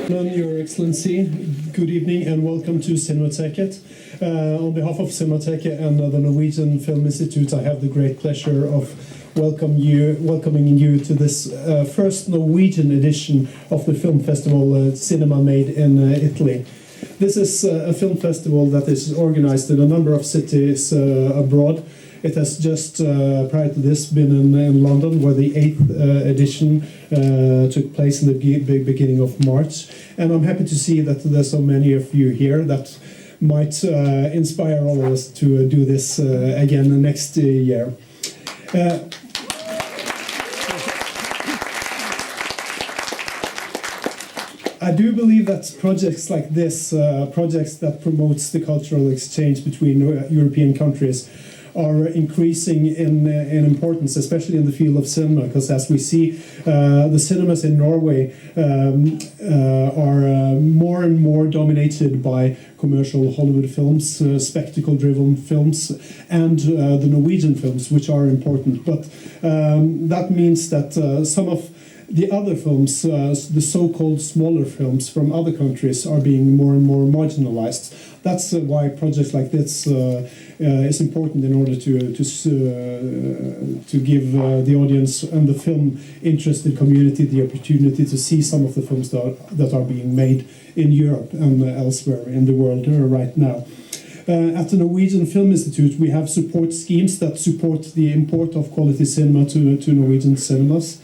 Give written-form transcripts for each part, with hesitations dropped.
Your Excellency, good evening and welcome to Cinemateket. On behalf of Cinemateket and the Norwegian Film Institute, I have the great pleasure of welcoming you to this first Norwegian edition of the film festival Cinema Made in Italy. This is a film festival that is organized in a number of cities abroad. It has just, prior to this, been in London, where the 8th edition took place in the beginning of March. And I'm happy to see that there's so many of you here that might inspire all of us to do this again next year. I do believe that projects like this, projects that promotes the cultural exchange between European countries, are increasing in importance, especially in the field of cinema, because as we see, the cinemas in Norway are more and more dominated by commercial Hollywood films, spectacle-driven films, and the Norwegian films, which are important. But that means that some of the other films, the so-called smaller films from other countries, are being more and more marginalized. That's why projects like this is important in order to give the audience and the film-interested community the opportunity to see some of the films that are being made in Europe and elsewhere in the world right now. At the Norwegian Film Institute, we have support schemes that support the import of quality cinema to Norwegian cinemas.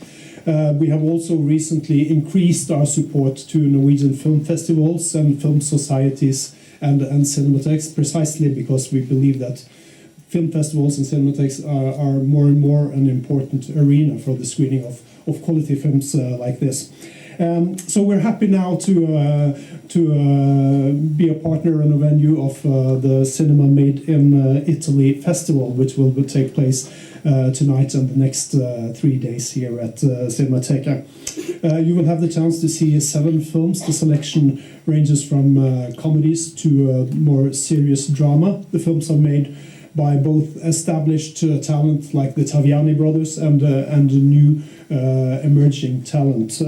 We have also recently increased our support to Norwegian film festivals and film societies and cinematics, precisely because we believe that film festivals and cinematics are more and more an important arena for the screening of quality films like this. So we're happy now to be a partner and a venue of the Cinema Made in Italy festival, which will take place tonight and the next 3 days here at Cinemateket. You will have the chance to see 7 films. The selection ranges from comedies to more serious drama. The films are made by both established talent like the Taviani brothers and new emerging talent.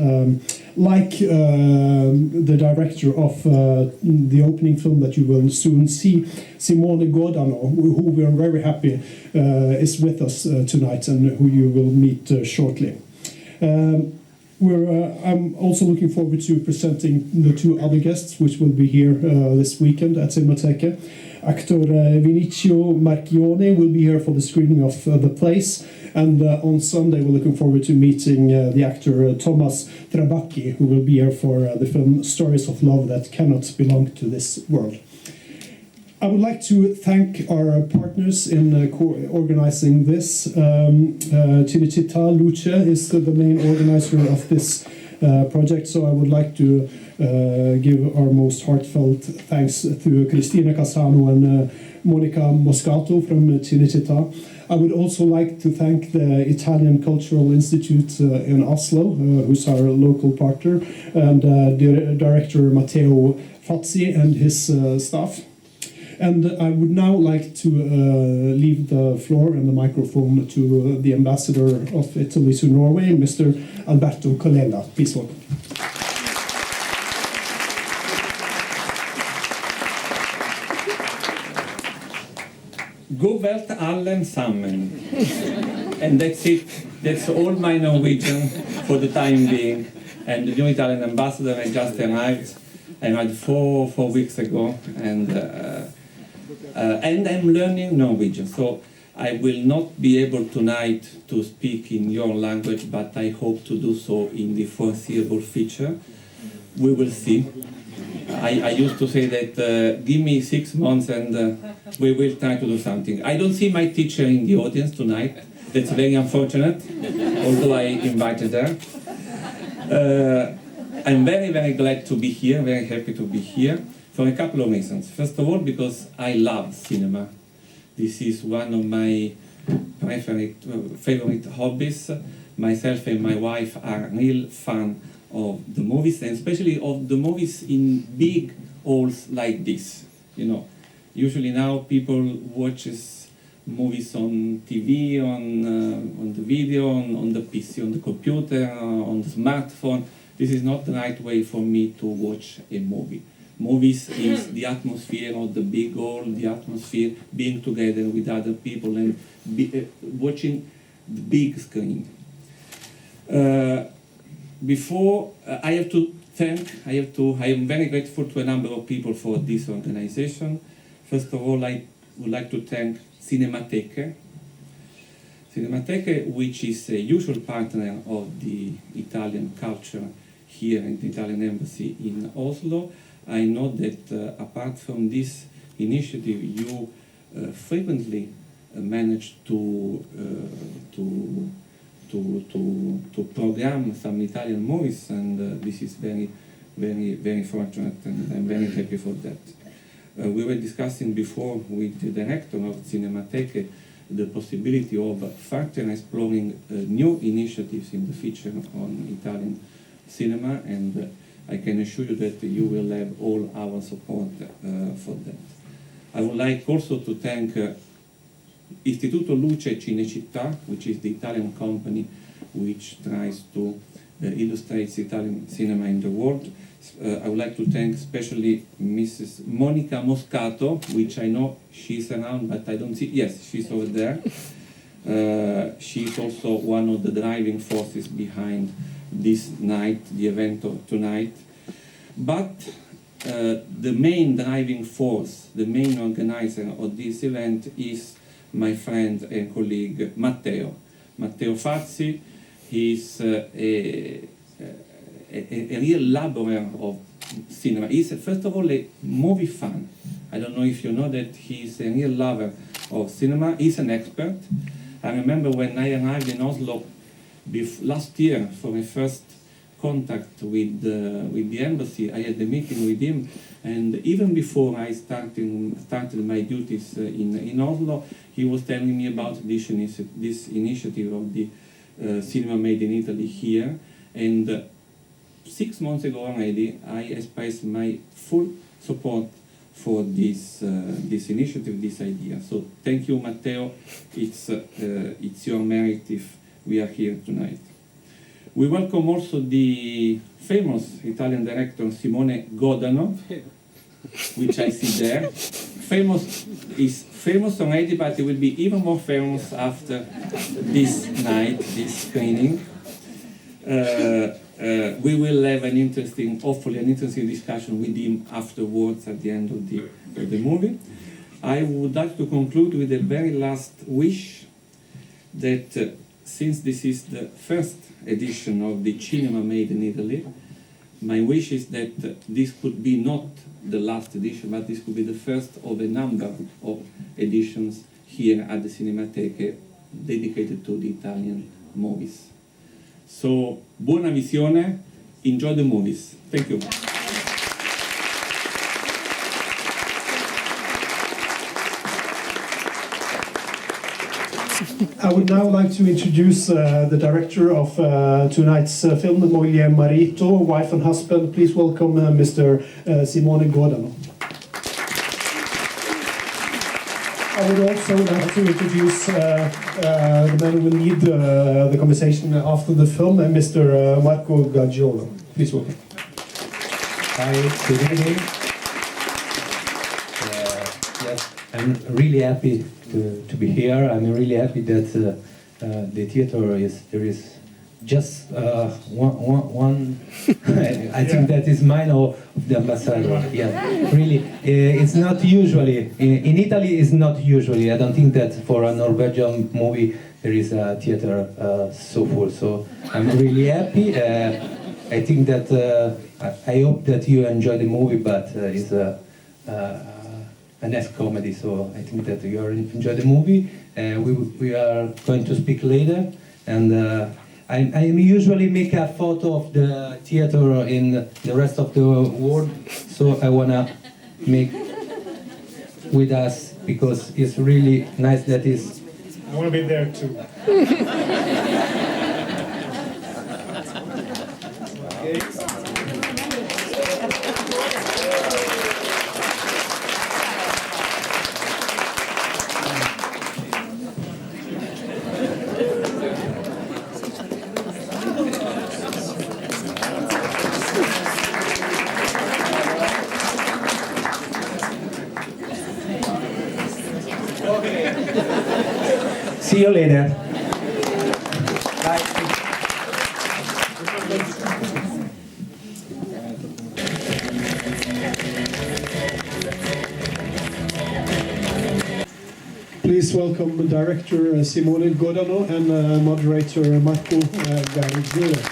Like the director of the opening film that you will soon see, Simone Godano, who we are very happy is with us tonight and who you will meet shortly. I'm also looking forward to presenting the 2 other guests which will be here this weekend at Cinemateket. Actor Vinicio Marchione will be here for the screening of The Place, and on Sunday we're looking forward to meeting the actor Thomas Trabacchi, who will be here for the film Stories of Love That Cannot Belong to This World. I would like to thank our partners in organizing this. Cinecittà Luce is the main organizer of this project, so I would like to give our most heartfelt thanks to Cristina Casano and Monica Moscato from Cinecittà. I would also like to thank the Italian Cultural Institute in Oslo, who's our local partner, and Director Matteo Fazzi and his staff. And I would now like to leave the floor and the microphone to the ambassador of Italy to Norway, Mr. Alberto Colella. Please welcome. God vært alle sammen. And that's it. That's all my Norwegian for the time being. And the new Italian ambassador I just arrived. I arrived four weeks ago, and I'm learning Norwegian. So I will not be able tonight to speak in your language, but I hope to do so in the foreseeable future. We will see. I used to say that give me 6 months and we will try to do something. I don't see my teacher in the audience tonight. That's very unfortunate, although I invited her. I'm very, very glad to be here, very happy to be here, for a couple of reasons. First of all, because I love cinema. This is one of my favorite hobbies. Myself and my wife are real fan of the movies, and especially of the movies in big halls like this. You know, usually now people watches movies on TV, on the video, on the PC, on the computer, on the smartphone. this is not the right way for me to watch a movie. Movies is the atmosphere of the big hall, the atmosphere, being together with other people and watching the big screen. I have to thank, I am very grateful to a number of people for this organization. First of all, I would like to thank Cinemateket, which is a usual partner of the Italian culture here in the Italian Embassy in Oslo. I know that apart from this initiative, you frequently manage to program some Italian movies, and this is very, very, very fortunate, and I'm very happy for that. We were discussing before with the director of Cinemateket the possibility of further exploring new initiatives in the future on Italian cinema, and I can assure you that you will have all our support for that. I would like also to thank Istituto Cinecittà, which is the Italian company which tries to illustrate Italian cinema in the world. I would like to thank especially Mrs. Monica Moscato, which I know she's around, but I don't see. Yes, she's over there. She's also one of the driving forces behind this night, the event of tonight. But the main driving force, the main organizer of this event is my friend and colleague Matteo Fazzi. He's a real laborer of cinema. He's first of all a movie fan. I don't know if you know that he's a real lover of cinema. He's an expert. I remember when I arrived in Oslo last year for a first contact with the embassy, I had a meeting with him, and even before I started my duties in Oslo, he was telling me about this initiative of the Cinema Made in Italy here, and 6 months ago already I expressed my full support for this initiative, this idea. So thank you, Matteo. It's your merit if we are here tonight. We welcome also the famous Italian director Simone Godano, which I see there. Is famous already, but it will be even more famous after this night, this screening. We will have hopefully an interesting discussion with him afterwards at the end of the movie. I would like to conclude with a very last wish that since this is the first edition of the Cinema Made in Italy, my wish is that this could be not the last edition, but this could be the first of a number of editions here at the Cinemateket dedicated to the Italian movies. So, buona visione, enjoy the movies. Thank you. I would now like to introduce the director of tonight's film, Moglie e Marito, Wife and Husband. Please welcome Mr. Simone Godano. I would also like to introduce the man who will lead the conversation after the film, Mr. Marco Gargiulo. Please welcome. Hi, good evening. Yes, I'm really happy to be here. I'm really happy that the theater there is just one I think that is mine of the ambassador. Yeah, really, it's not usually in Italy. It's not usually. I don't think that for a Norwegian movie there is a theater so full. So I'm really happy. I think that I hope that you enjoy the movie, but it's a nice comedy. So I think that you enjoy the movie. We are going to speak later, and I usually make a photo of the theater in the rest of the world, so I wanna make with us because it's really nice that is. I want to be there too. See you later. Please welcome director Simone Godano and moderator Marco Gargiulo.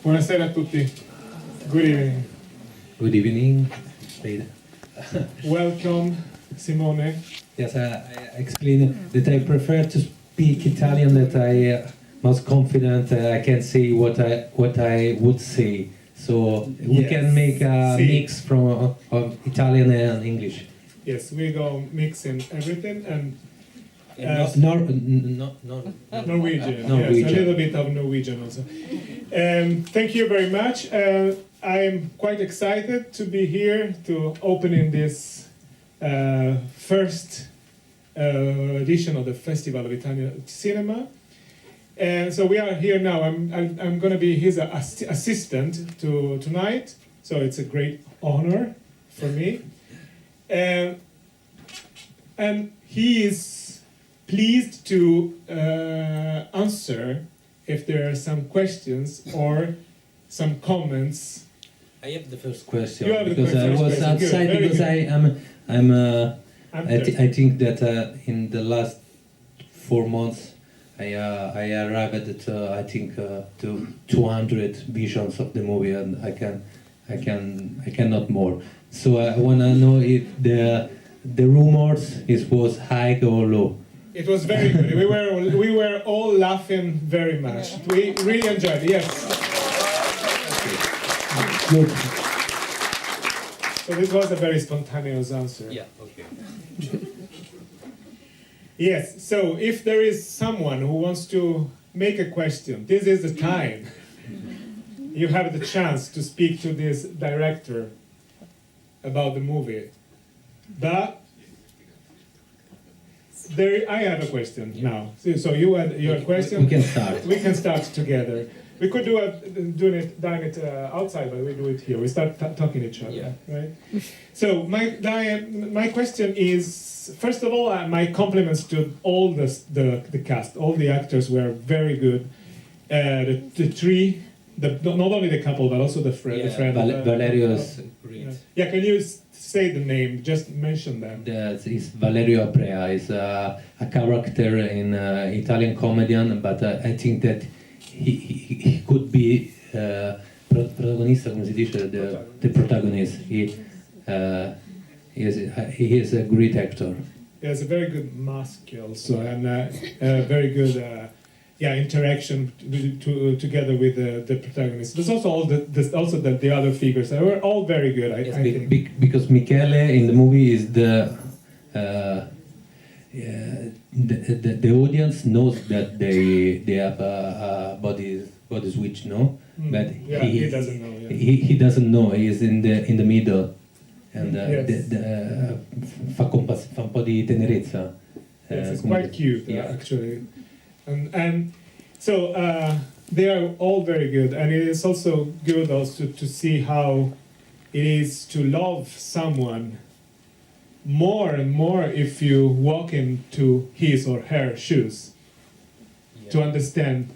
Buonasera a tutti. Good evening. Good evening. Welcome, Simone. Yes, I explained that I prefer to speak Italian, that I most confident I can say what I would say. So we Yes. can make a Si. mix from of Italian and English. Yes, we go mixing everything and Norwegian. Norwegian. Norwegian. Yes, a little bit of Norwegian also. Thank you very much. I'm quite excited to be here to opening this first edition of the Festival of Italian Cinema. And so we are here now. I'm going to be his assistant tonight. So it's a great honor for me. And he is pleased to answer if there are some questions or some comments. I have the first question You have the because I first was question. Good, outside very because good. I think that in the last 4 months I arrived at I think to 200 visions of the movie, and I cannot more. So I wanna know if the rumors was high or low. It was very good. We were all laughing very much. We really enjoyed it. Yes. Good. So this was a very spontaneous answer. Yeah. Okay. Yes. So if there is someone who wants to make a question, this is the time. You have the chance to speak to this director about the movie. But I have a question now. So you had your question. We can start. We can start together. We could do it outside, but we do it here. We start talking each other, Yeah. right? So my question is, first of all, my compliments to all the cast. All the actors were very good. The three, not only the couple, but also the friend. Valerio is great. Yeah, can you say the name? Just mention them. That is Valerio Aprea. Is a character in Italian comedian, but I think that he could be protagonista, come si dice, the protagonist. He is a great actor. He has a very good mask also, and very good interaction together with the protagonist. There's also the other figures. They were all very good. I think. Because Michele in the movie is the audience knows that they have a body switch, no? But he doesn't know. Yeah. He doesn't know. He is in the middle, and Yes. fa un po' di tenerezza. Yes, it's quite cute, actually. And so they are all very good, and it is also good also to see how it is to love someone more and more if you walk into his or her shoes, to understand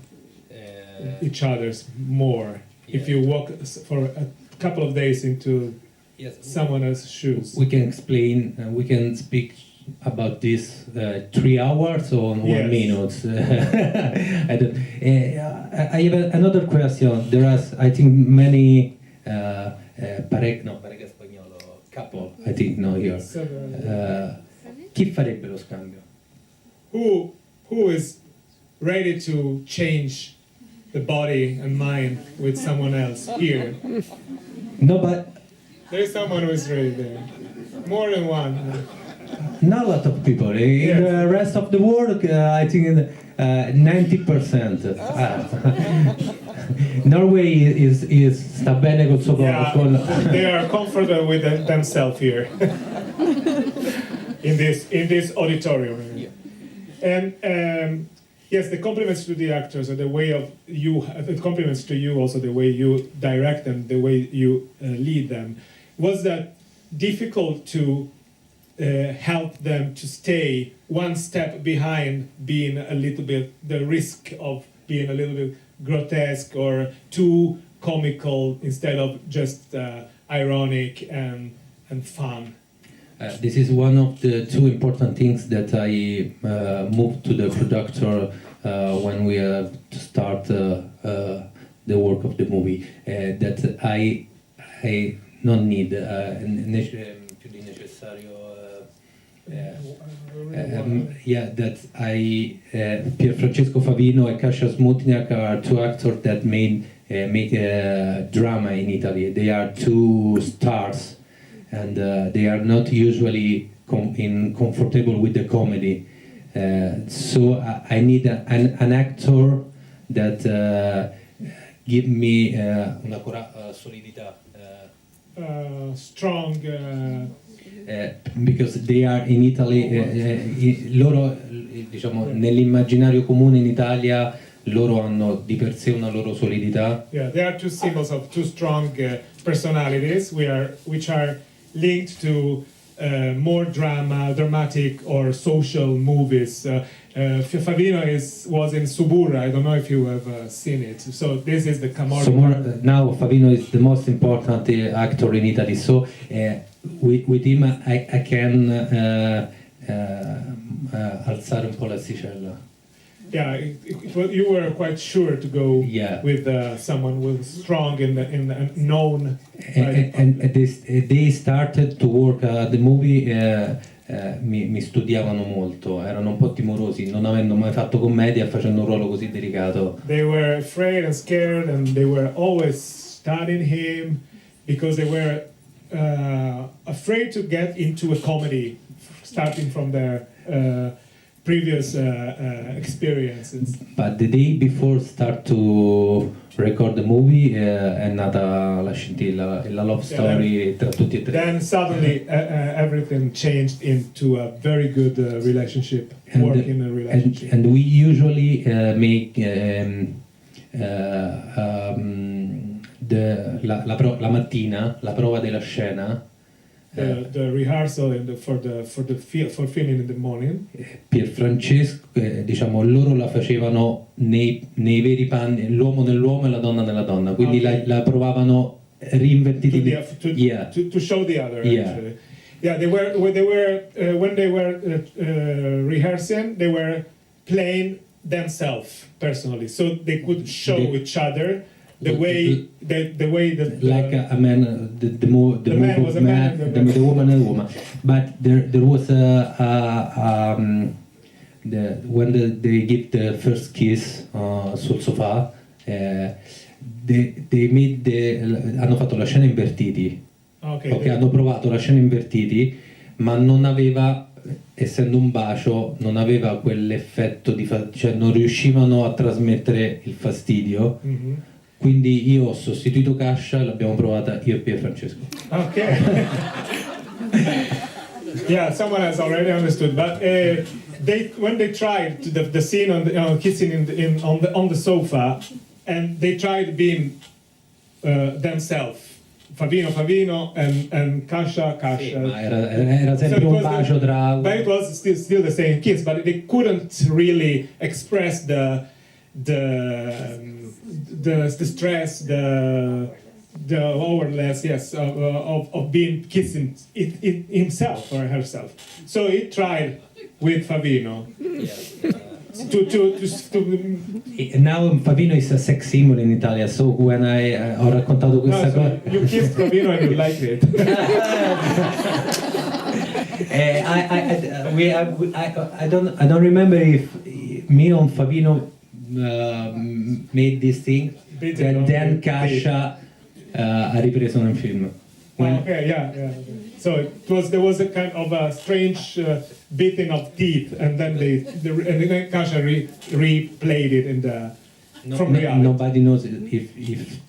each other's more. If you walk for a couple of days into someone else's shoes. We can explain. We can speak about this 3 hours or 1 minute. I have another question. There are, I think, many parecchio spagnolo couple. I think here. Chi farebbe lo scambio? Who is ready to change the body and mind with someone else here? No, but there is someone who is ready there. More than one. not a lot of people. In the rest of the world, I think 90%. Norway sta bene col suo they are comfortable with themselves here in this auditorium. And Yes, the compliments to the actors are the way of you. The compliments to you also the way you direct them, the way you lead them. Was that difficult to help them to stay one step behind, being a little bit the risk of being a little bit grotesque or too comical instead of just ironic and fun? This is one of the two important things that I moved to the producer when we start the work of the movie. That I non need più di necessario. That Pier Francesco Favino and Kasia Smutniak are two actors that make drama in Italy. They are two stars, and they are not usually comfortable with the comedy. So I need an actor that give me una solidità. Strong. Because they are in Italy, loro diciamo nell'immaginario comune in Italia loro hanno di per sé una loro solidità. Yeah, they are two symbols of two strong personalities which are linked to more dramatic or social movies. Favino was in Suburra. I don't know if you have seen it. So this is the Camorra. Now Favino is the most important actor in Italy. So with him I can alzare un po' l'asticella. Yeah, you were quite sure to go with someone who was strong and known. And they started to work the movie. Mi studiavano molto, erano un po' timorosi, non avendo mai fatto commedia, facendo un ruolo così delicato. They were afraid and scared, and they were always studying him because they were afraid to get into a comedy, starting from their previous experiences. But the day before start to record the movie è nata la scintilla, la love story tra tutti e tre. Then suddenly everything changed into a very good relationship, working relationship. And we usually make la mattina, la prova della scena. The rehearsal and for filming in the morning. Pier Francesco, diciamo, loro la facevano nei veri panni, l'uomo nell'uomo e la donna nella donna, quindi la provavano reinvertiti. To show the other. Actually. Yeah, when they were rehearsing, they were playing themselves personally, so they could show each other. The way that like a man, the man was a man, the woman and the woman. But there was when they give the first kiss sul sofà, hanno fatto la scena invertiti. Okay, hanno provato la scena invertiti, ma non aveva, essendo un bacio, non aveva quell'effetto cioè non riuscivano a trasmettere il fastidio. Mm-hmm. Quindi io ho sostituito Kasia e l'abbiamo provata io e Pier Francesco. Okay. Yeah, someone has already understood. But when they tried the scene on kissing on the sofa, and they tried being themselves, Favino and Kasia. Sì, ma era sempre un bacio tra. But it was still the same kiss, but they couldn't really express the stress, the overless, of being kissing it himself or herself. So he tried with Favino. To Now Favino is a sex symbol in Italia, so when ho raccontato questa cosa. You kissed Favino and you liked it. I don't remember if me or Favino made this thing, and then Kasia ha ripreso nel film. Okay, yeah. So there was a kind of a strange beating of teeth, and then then Kasia replayed it from reality. Nobody knows if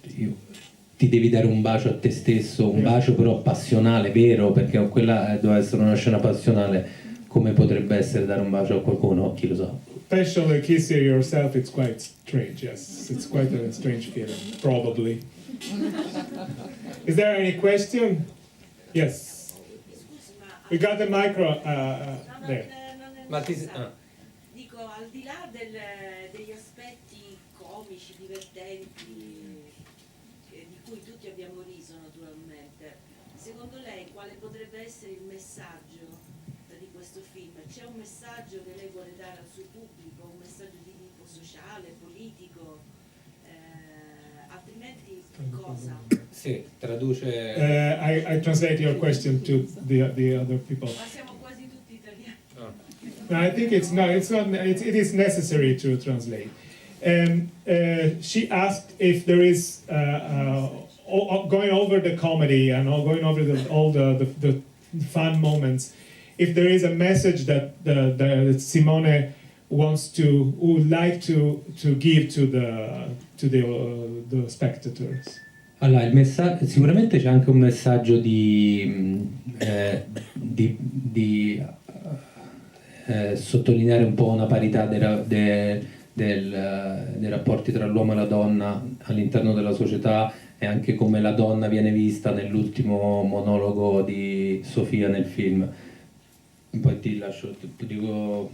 ti devi dare un bacio a te stesso, un bacio però passionale, vero, perché quella doveva essere una scena passionale. Come potrebbe essere dare un bacio a qualcuno? Chi lo sa? especially kissing yourself, it's quite strange. Yes, it's quite a strange feeling, probably. Is there any question? Yes. We got the micro there. Dico, al di là degli aspetti comici, divertenti, di cui tutti abbiamo riso naturalmente, secondo lei quale potrebbe essere il messaggio di questo film? C'è un messaggio che lei vuole dare al suo pubblico, un messaggio di tipo sociale, politico, altrimenti cosa? Sì, traduce. I translate your question to the other people. Ma siamo quasi tutti italiani. No, I think it's not. It is necessary to translate. She asked if there is going over the comedy and going over all the fun moments. If there is a message that Simone would like to give to the spectators. Allora, sicuramente c'è anche un messaggio di sottolineare un po' una parità dei rapporti tra l'uomo e la donna all'interno della società, e anche come la donna viene vista nell'ultimo monologo di Sofia nel film. Poi ti lascio, dico.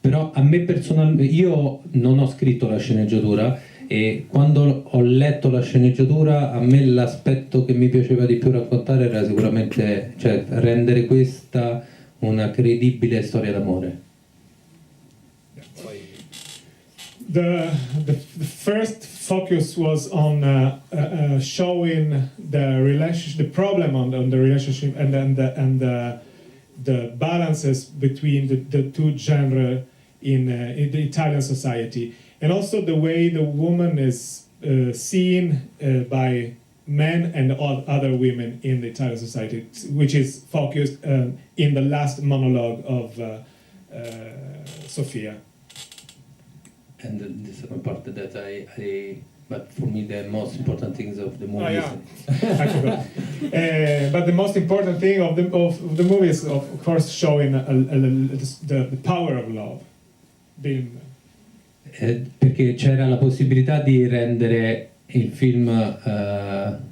Però a me personalmente, io non ho scritto la sceneggiatura, e quando ho letto la sceneggiatura a me l'aspetto che mi piaceva di più raccontare era sicuramente, cioè, rendere questa una credibile storia d'amore. The first focus was on showing the relationship, the problem on the relationship, and then the balances between the two genres in the Italian society, and also the way the woman is seen by men and other women in the Italian society, which is focused in the last monologue of Sofia. And the second part that but for me the most important things of the movie. Oh, yeah. I forgot. But the most important thing of the movie is, of course, showing the power of love. Perché c'era la possibilità di rendere il film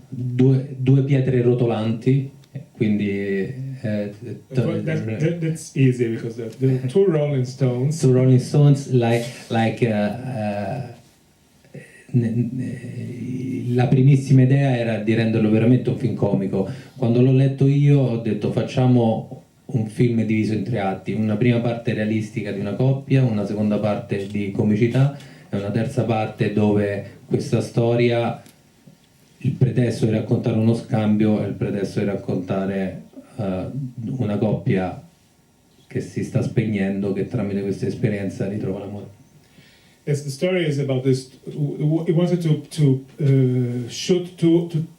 due pietre rotolanti, quindi that's easy because the two Rolling Stones. Two Rolling Stones, la primissima idea era di renderlo veramente un film comico. Quando l'ho letto io ho detto facciamo un film diviso in tre atti, una prima parte realistica di una coppia, una seconda parte di comicità e una terza parte dove questa storia, il pretesto di raccontare uno scambio e il pretesto di raccontare una coppia che si sta spegnendo, che tramite questa esperienza ritrova l'amore. Yes, the story is about this. He wanted to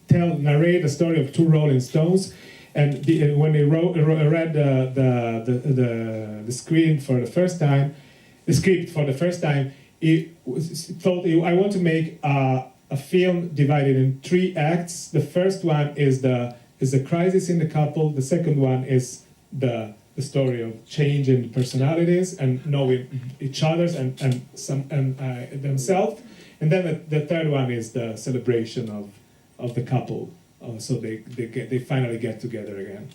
narrate the story of two Rolling Stones, and when he read the script for the first time, he thought, I want to make a film divided in three acts. The first one is the crisis in the couple. The second one is the story of change in personalities and knowing each other's and themselves. And then the third one is the celebration of the couple. So they finally get together again.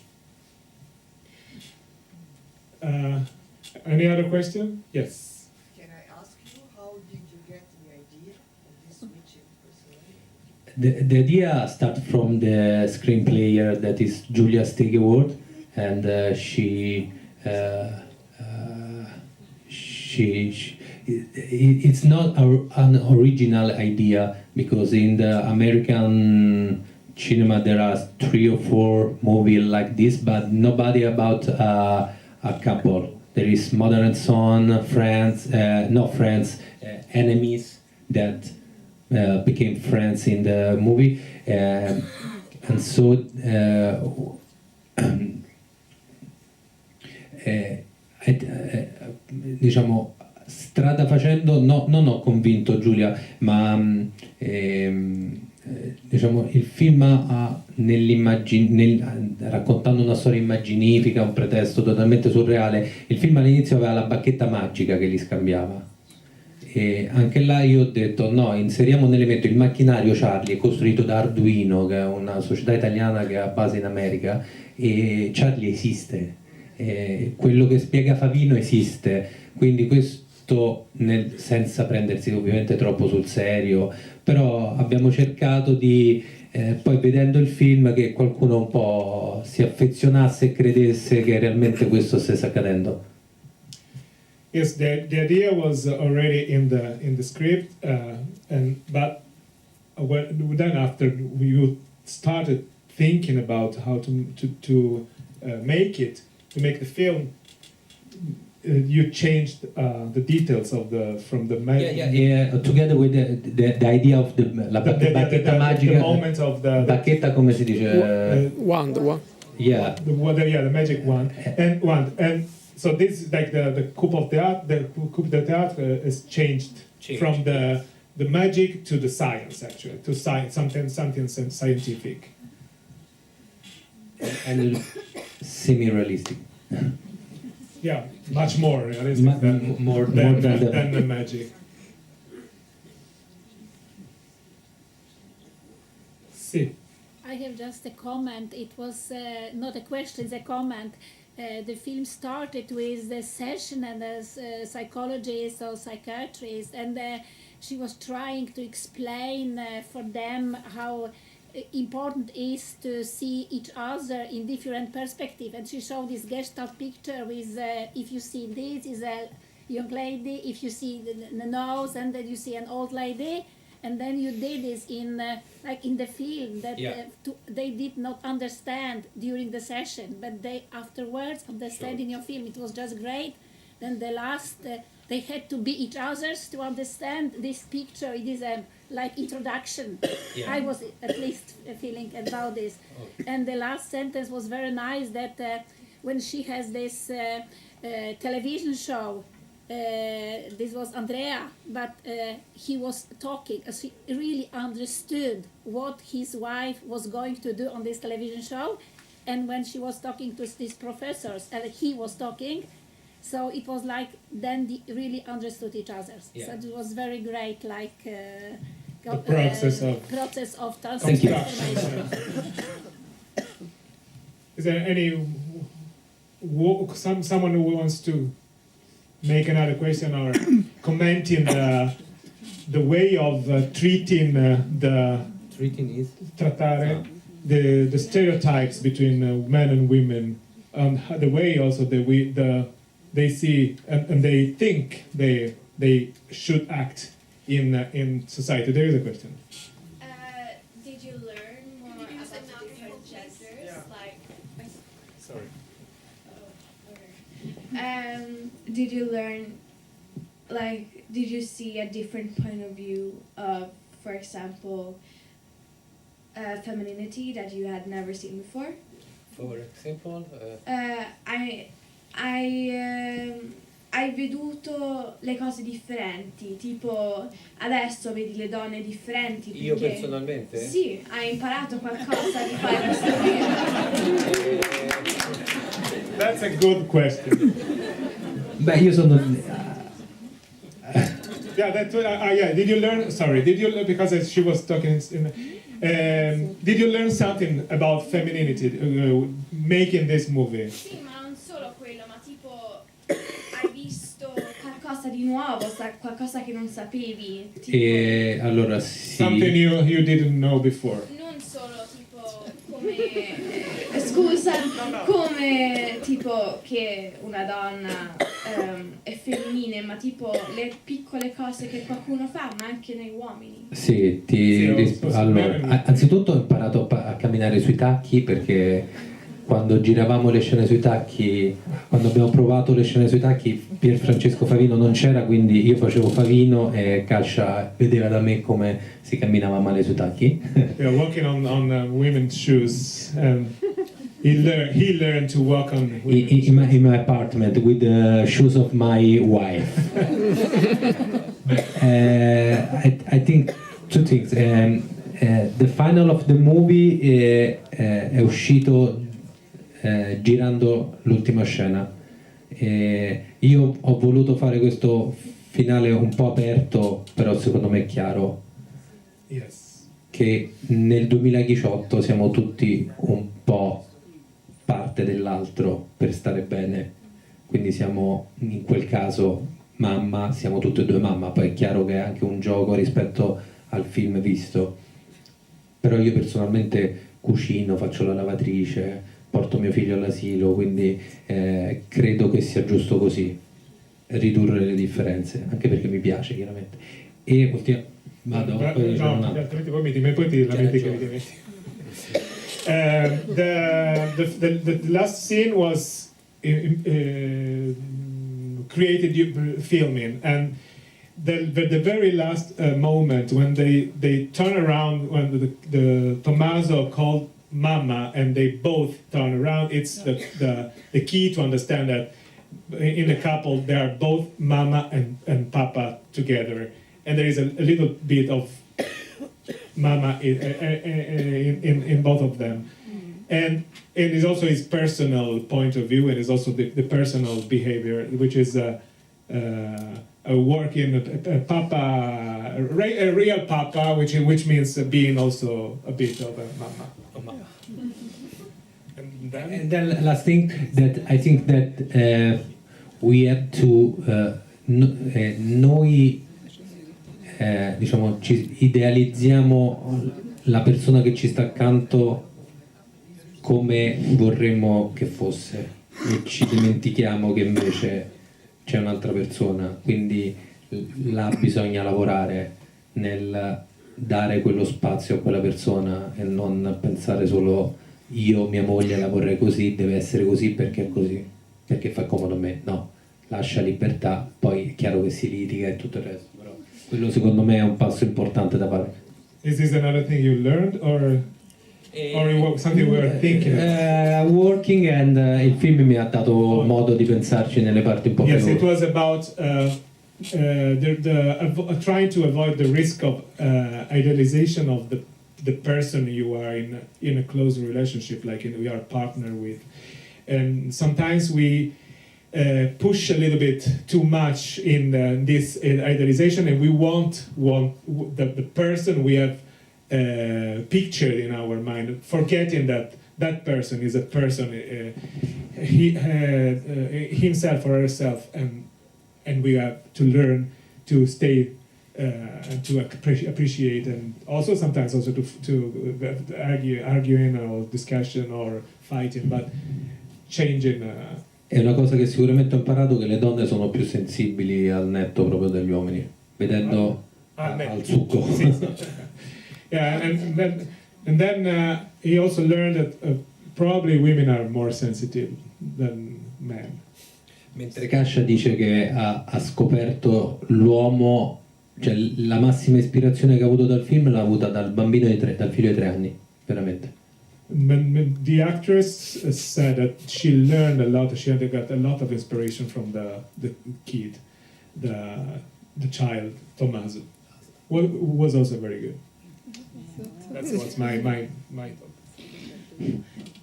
Any other question? Yes. Can I ask you, how did you get the idea of this switching personality? The idea started from the screenplay that is Julia Stegeward, and it's not an original idea, because in the American cinema there are 3 or 4 movies like this, but nobody about a couple. There is Mother and Son, Enemies, that became friends in the movie, and so diciamo, strada facendo, non ho convinto Giulia, ma diciamo, il film ha raccontando una storia immaginifica, un pretesto totalmente surreale. Il film all'inizio aveva la bacchetta magica che li scambiava, e anche là io ho detto no, inseriamo un elemento. Il macchinario Charlie è costruito da Arduino, che è una società italiana che ha base in America, e Charlie esiste, quello che spiega Favino esiste, quindi questo senza prendersi ovviamente troppo sul serio, però abbiamo cercato di poi, vedendo il film, che qualcuno un po' si affezionasse e credesse che realmente questo stesse accadendo. Yes, the idea was already in the script, but then after we started thinking about how to make the film, you changed the details of from the together with the idea of la bacchetta magica, the moment of the bacchetta, come si dice, Wand. yeah, the magic wand and so this is like the coup of the art. The coup de théâtre is changed from the magic to the science, actually, to something scientific and semi-realistic. Yeah, much more realistic more than than the magic. Sì. I have just a comment. It was not a question, it's a comment. The film started with a session and a psychologist or psychiatrist, and she was trying to explain for them how important is to see each other in different perspective. And she showed this Gestalt picture with if you see this is a young lady, if you see the nose, and then you see an old lady. And then you did this in like in the film that they did not understand during the session, but they afterwards understand in your film. It was just great. Then the last, they had to be each other's to understand this picture. It is a like introduction. I was at least feeling about this. Okay. And the last sentence was very nice, that when she has this television show, this was Andrea, but he was talking, he really understood what his wife was going to do on this television show. And when she was talking to these professors, and he was talking, so it was like then they really understood each other. Yeah. So it was very great, like the process of transformation. Is there someone who wants to make another question or commenting the way of treating trattare the stereotypes between men and women, and the way also they see and they think they should act in society. There is a question. Did you learn more about the different genders? Yeah. Sorry. Did you learn, did you see a different point of view of, for example, femininity that you had never seen before? For example? Hai veduto le cose differenti, tipo adesso vedi le donne differenti. Io personalmente? Sì, hai imparato qualcosa di fare questo film. That's a good question. Beh, io sono... yeah, did you learn, sorry, because she was talking, did you learn something about femininity making this movie? Sì, ma non solo quello, ma tipo hai visto qualcosa di nuovo, qualcosa che non sapevi? Tipo, allora sì. Something you didn't know before. Non solo tipo come... Scusa, come tipo che una donna è femminile, ma tipo le piccole cose che qualcuno fa, ma anche nei uomini. Sì, allora, anzitutto ho imparato a camminare sui tacchi, perché quando giravamo le scene sui tacchi, quando abbiamo provato le scene sui tacchi, Pier Francesco Favino non c'era, quindi io facevo Favino e Cascia vedeva da me come si camminava male sui tacchi. Yeah, walking on women's shoes. He learned to walk on in my apartment with the shoes of my wife. I think two things. The final of the movie è uscito girando l'ultima scena. Io ho voluto fare questo finale un po' aperto, però secondo me è chiaro che nel 2018 siamo tutti un po' parte dell'altro per stare bene, quindi siamo in quel caso mamma, siamo tutte e due mamma, poi è chiaro che è anche un gioco rispetto al film visto, però io personalmente cucino, faccio la lavatrice, porto mio figlio all'asilo, quindi credo che sia giusto così, ridurre le differenze, anche perché mi piace chiaramente. E vado, poi no, altrimenti poi ti lamenti che mi dimetti. The last scene was created filming, and the very last moment when they turn around, when the Tommaso called Mama and they both turn around, it's the key to understand that in the couple they are both Mama and Papa together, and there is a little bit of Mama in both of them. And it's also his personal point of view, and it's also the personal behavior, which is a working papa, a real papa, which means being also a bit of a mama. And then last thing that I think that we have to noi diciamo ci idealizziamo la persona che ci sta accanto come vorremmo che fosse e ci dimentichiamo che invece c'è un'altra persona, quindi là bisogna lavorare nel dare quello spazio a quella persona e non pensare solo io, mia moglie la vorrei così, deve essere così perché è così, perché fa comodo a me. No, lascia libertà, poi è chiaro che si litiga e tutto il resto, però quello secondo me è un passo importante da fare. Is this another thing you learned or something we were thinking of? Working, and il film mi ha dato modo di pensarci nelle parti un po' più. Yes, it was about trying to avoid the risk of idealization of the person you are in a close relationship, like we are a partner with, and sometimes we push a little bit too much in this idealization, and we want the person we have pictured in our mind, forgetting that that person is a person, himself or herself, and we have to learn to stay and to appreciate, and also sometimes also to arguing or discussion or fighting, but changing. È una cosa che sicuramente ho imparato, che le donne sono più sensibili al netto proprio degli uomini, vedendo al succo. Yeah, and then he also learned that probably women are more sensitive than men. Mentre Kasha dice che ha scoperto l'uomo, cioè la massima ispirazione che ha avuto dal film l'ha avuta dal figlio di 3 anni, veramente. The actress said that she learned a lot. She had got a lot of inspiration from the kid, the child Tommaso, who was also very good. That's what's my thought.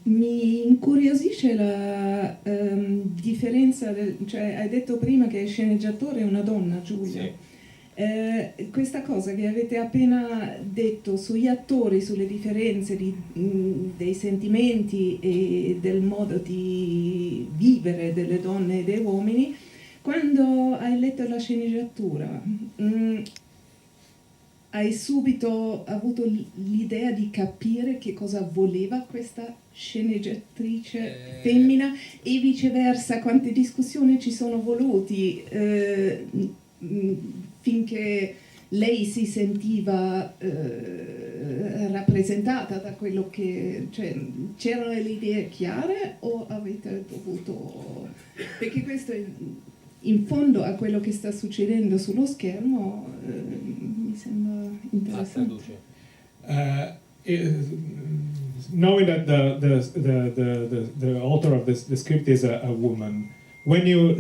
Mi incuriosisce la differenza, cioè hai detto prima che il sceneggiatore è una donna, Giulia. Sì. Questa cosa che avete appena detto sugli attori, sulle differenze dei sentimenti e del modo di vivere delle donne e degli uomini, quando hai letto la sceneggiatura, hai subito avuto l'idea di capire che cosa voleva questa sceneggiatrice femmina e viceversa, quante discussioni ci sono voluti finché lei si sentiva rappresentata da quello che, cioè, c'erano le idee chiare o avete dovuto, perché questo è in fondo a quello che sta succedendo sullo schermo, mi sembra interessante. Knowing that the author of the script is a woman, when you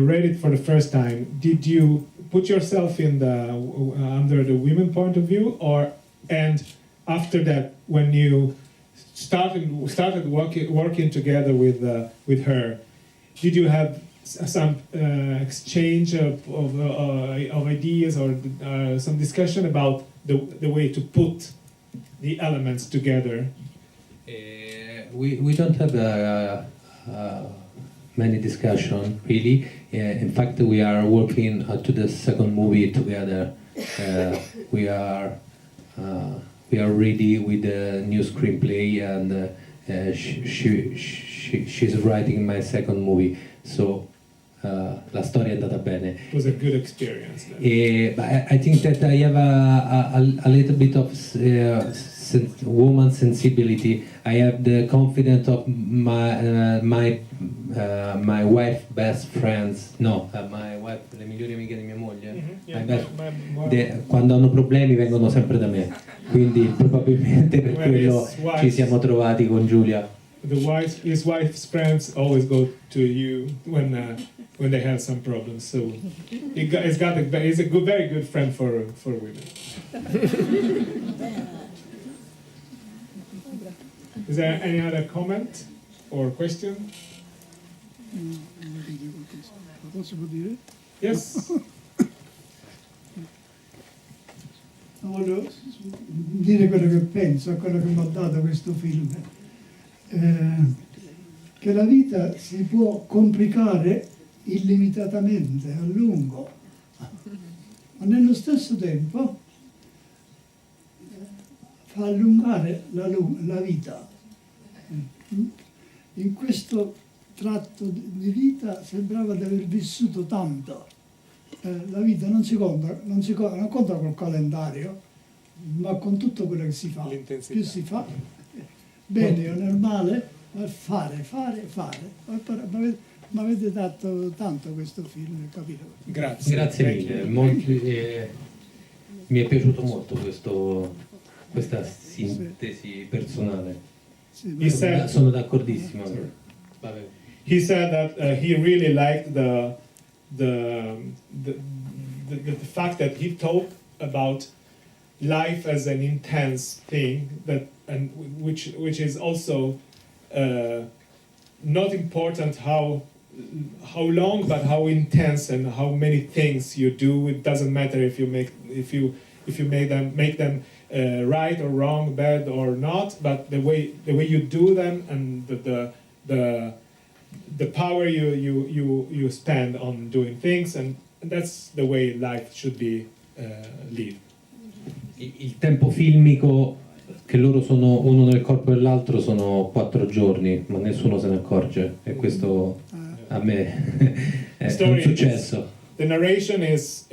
read it for the first time, did you put yourself in under the women point of view, and after that, when you started working together with her, did you have some exchange of ideas or some discussion about the way to put the elements together? We don't have many discussion really. In fact, we are working to the second movie together. We are ready with the new screenplay, and she's writing my second movie. So la storia è andata bene. It was a good experience. Then. But I think that I have a little bit of woman sensibility. I have the confidence of my wife best friends. No, my wife, le migliori amiche di mia moglie. Quando hanno problemi vengono sempre da me. Quindi probabilmente per quello ci siamo trovati con Giulia. His wife's friends always go to you when they have some problems. So he's a very good friend for women. Is there any other comment or question? Posso dire? Yes. Voglio dire quello che penso, a quello che mi ha dato questo film. Che la vita si può complicare illimitatamente, a lungo, ma nello stesso tempo fa allungare la vita. In questo tratto di vita sembrava di aver vissuto tanto. La vita non conta col calendario, ma con tutto quello che si fa. Più si fa, bene o nel male, fare. Mi avete dato tanto questo film, capito? Grazie mille. Mi è piaciuto molto questa sintesi personale. Sono d'accordissimo. He said that he really liked the fact that he talked about life as an intense thing which is also not important how long, but how intense and how many things you do. It doesn't matter if you make them right or wrong, bad or not, but the way you do them and the power you spend on doing things, and that's the way life should be lived. Il tempo filmico che loro sono uno nel corpo dell'altro sono 4 giorni, ma nessuno se ne accorge, e questo a me è un successo. The narration is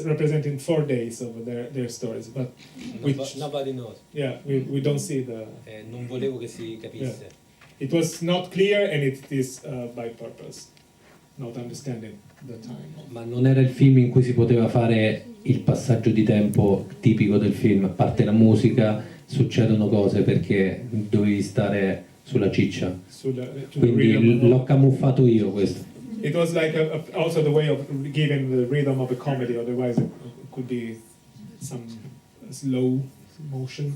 representing 4 days of their stories, but nobody knows. Yeah, we don't see the. Non volevo che si capisse. Yeah. It was not clear, and it is by purpose, not understanding the time. Ma non era il film in cui si poteva fare il passaggio di tempo tipico del film, a parte la musica, succedono cose perché dovevi stare sulla ciccia. Quindi l'ho camuffato io questo. It was like also the way of giving the rhythm of a comedy, otherwise it could be some slow motion.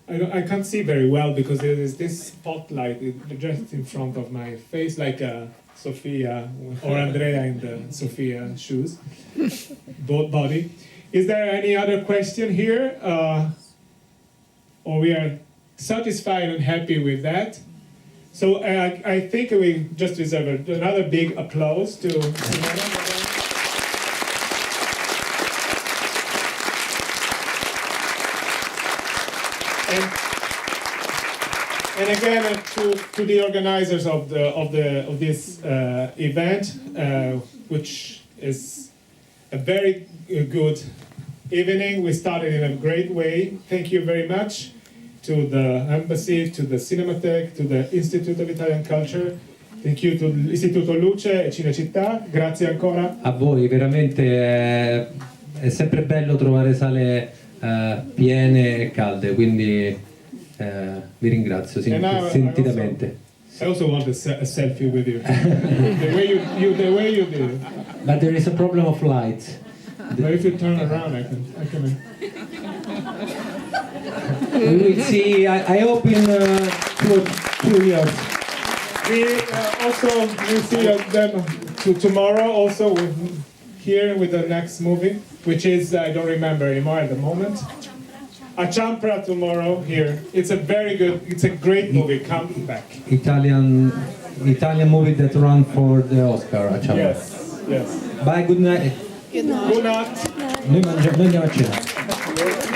I can't see very well because there is this spotlight just in front of my face, like Sofia or Andrea in the Sofia shoes, both body. Is there any other question here? Or we are satisfied and happy with that? So I think we just deserve another big applause to Simone. And again, to the organizers of this event, which is a very good evening. We started in a great way. Thank you very much to the Embassy, to the Cinemateket, to the Institute of Italian Culture. Thank you to l'Istituto Luce e Cinecittà. Grazie ancora. A voi, veramente è sempre bello trovare sale piene e calde, quindi vi ringrazio sentitamente. I also want a selfie with you. The way you did it. But there is a problem of light. But if you turn around, I can. We will see. I hope in 2 years. We see them tomorrow also here with the next movie, which is I don't remember anymore at the moment. A Champra tomorrow here. It's a great movie. Come back. Italian movie that ran for the Oscar. A Champra. Yes. Bye. Good night. Good night. Good night. Noi andiamo a cena.